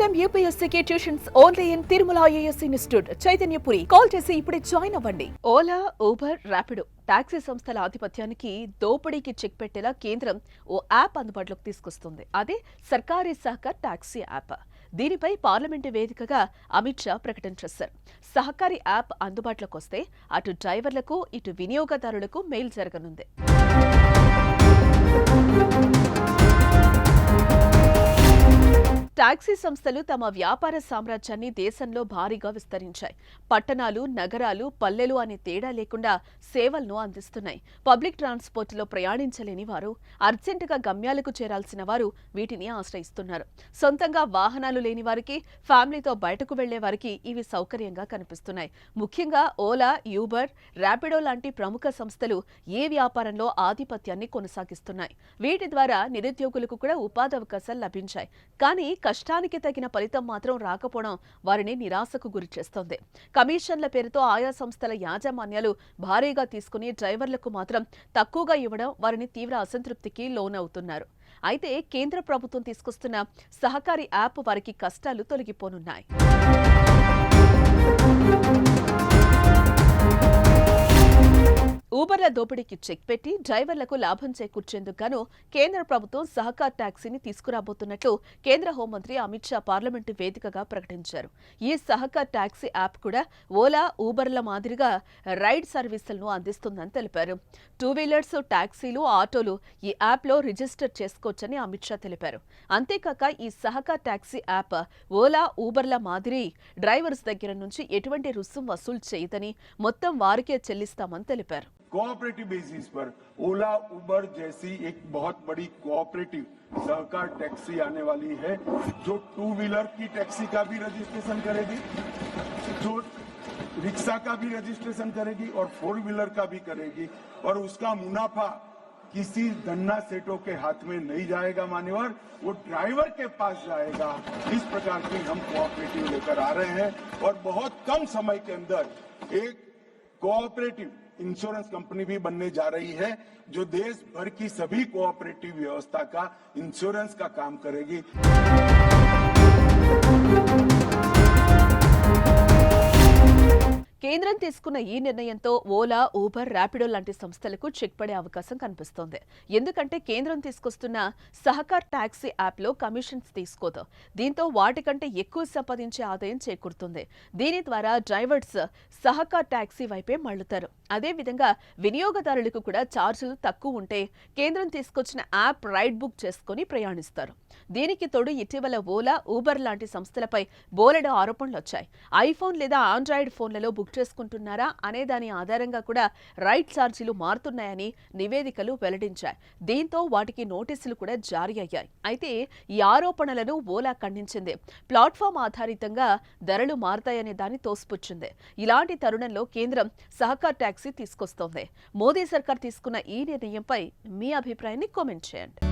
time UPSC tuitions only in Tirumala IAS institute Chaitanyapuri. Call చేసి ఇప్పుడే join అవ్వండి. ఓలా, ఊబర్, ర్యాపిడో టాక్సీ సంస్థల ఆధిపత్యానికి దోపిడీకి చెక్ పెట్టేలా కేంద్రం ఓ యాప్ అందుబాటులోకి తీసుకొస్తుంది. అదే సర్కారీ సహకార్ టాక్సీ యాప్. దీనిపై పార్లమెంటు వేదికగా అమిత్ షా ప్రకటన చేశారు. సహకారి యాప్ అందుబాటులోకి వస్తే అటు డ్రైవర్లకు ఇటు వినియోగదారులకు మేలు జరగనుంది. టాక్సీ సంస్థలు తమ వ్యాపార సామ్రాజ్యాన్ని దేశంలో భారీగా విస్తరించాయి. పట్టణాలు, నగరాలు, పల్లెలు అనే తేడా లేకుండా సేవలను అందిస్తున్నాయి. పబ్లిక్ ట్రాన్స్పోర్టులో ప్రయాణించలేని వారు, అర్జెంటుగా గమ్యాలకు చేరాల్సిన వారు వీటిని ఆశ్రయిస్తున్నారు. సొంతంగా వాహనాలు లేని వారికి, ఫ్యామిలీతో బయటకు వెళ్లే వారికి ఇవి సౌకర్యంగా కనిపిస్తున్నాయి. ముఖ్యంగా ఓలా, యూబర్, ర్యాపిడో లాంటి ప్రముఖ సంస్థలు ఏ వ్యాపారంలో ఆధిపత్యాన్ని కొనసాగిస్తున్నాయి. వీటి ద్వారా నిరుద్యోగులకు కూడా ఉపాధి అవకాశాలు లభించాయి. కానీ కష్టానికి తగిన ఫలితం మాత్రం రాకపోవడం వారిని నిరాశకు గురిచేస్తోంది. కమిషన్ల పేరుతో ఆయా సంస్థల యాజమాన్యాలు భారీగా తీసుకుని డ్రైవర్లకు మాత్రం తక్కువగా ఇవ్వడం వారిని తీవ్ర అసంతృప్తికి లోనవుతున్నారు. అయితే కేంద్ర ప్రభుత్వం తీసుకొస్తున్న సహకారి యాప్ వారికి కష్టాలు తొలగిపోనున్నాయి. ఊబర్ల దోపిడీకి చెక్ పెట్టి డ్రైవర్లకు లాభం చేకూర్చేందుకు గాను కేంద్ర ప్రభుత్వం సహకార్ టాక్సీని తీసుకురాబోతున్నట్లు కేంద్ర హోంమంత్రి అమిత్ షా పార్లమెంటు వేదికగా ప్రకటించారు. ఈ సహకార్ టాక్సీ యాప్ కూడా ఓలా, ఊబర్ల మాదిరిగా రైడ్ సర్వీసులను అందిస్తుందని తెలిపారు. 2 వీలర్స్, టాక్సీలు, ఆటోలు ఈ యాప్లో రిజిస్టర్ చేసుకోవచ్చని అమిత్ షా తెలిపారు. అంతేకాక ఈ సహకార్ టాక్సీ యాప్ ఓలా, ఊబర్ల మాదిరి డ్రైవర్స్ దగ్గర నుంచి ఎటువంటి రుసుం వసూలు చేయదని, మొత్తం వారికే చెల్లిస్తామని తెలిపారు. कोऑपरेटिव बेसिस पर ओला, उबर जैसी एक बहुत बड़ी कोऑपरेटिव सहकार टैक्सी आने वाली है, जो 2 व्हीलर की टैक्सी का भी रजिस्ट्रेशन करेगी, जो रिक्शा का भी रजिस्ट्रेशन करेगी और 4 व्हीलर का भी करेगी, और उसका मुनाफा किसी धन्ना सेठों के हाथ में नहीं जाएगा मान्यवर, वो ड्राइवर के पास जाएगा. इस प्रकार की हम कोऑपरेटिव लेकर आ रहे हैं और बहुत कम समय के अंदर एक कोऑपरेटिव इंश्योरेंस कंपनी भी बनने जा रही है, जो देश भर की सभी कोऑपरेटिव व्यवस्था का इंश्योरेंस का काम करेगी. కేంద్రం తీసుకున్న ఈ నిర్ణయంతో ఓలా, ఊబర్, ర్యాపిడో లాంటి సంస్థలకు చెక్ పడే అవకాశం కనిపిస్తోంది. ఎందుకంటే కేంద్రం తీసుకొస్తున్న సహకార్ టాక్సీ యాప్లో కమిషన్స్ తీసుకోదు. దీంతో వాటికంటే ఎక్కువ సంపాదించే ఆదాయం చేకూరుతుంది. దీని ద్వారా డ్రైవర్స్ సహకార్ టాక్సీ వైపే మళ్లుతారు. అదేవిధంగా వినియోగదారులకు కూడా ఛార్జీలు తక్కువ ఉంటే కేంద్రం తీసుకొచ్చిన యాప్ రైడ్ బుక్ చేసుకుని ప్రయాణిస్తారు. దీనికి తోడు ఇటీవల ఓలా, ఊబర్ లాంటి సంస్థలపై బోలెడు ఆరోపణలు వచ్చాయి. ఐఫోన్ లేదా ఆండ్రాయిడ్ ఫోన్లలో బుక్ చేసుకుంటున్నారా అనే దాని ఆధారంగా కూడా రైడ్ ఛార్జీలు మారుతున్నాయని నివేదికలు వెల్లడించాయి. దీంతో వాటికి నోటీసులు కూడా జారీ అయ్యాయి. అయితే ఈ ఆరోపణలను ఓలా ఖండించింది. ప్లాట్ఫామ్ ఆధారితంగా ధరలు మారతాయనే దాన్ని తోసిపుచ్చింది. ఇలాంటి తరుణంలో కేంద్రం సహకార్ టాక్సీ తీసుకొస్తోంది. మోదీ సర్కార్ తీసుకున్న ఈ నిర్ణయంపై మీ అభిప్రాయాన్ని కామెంట్ చేయండి.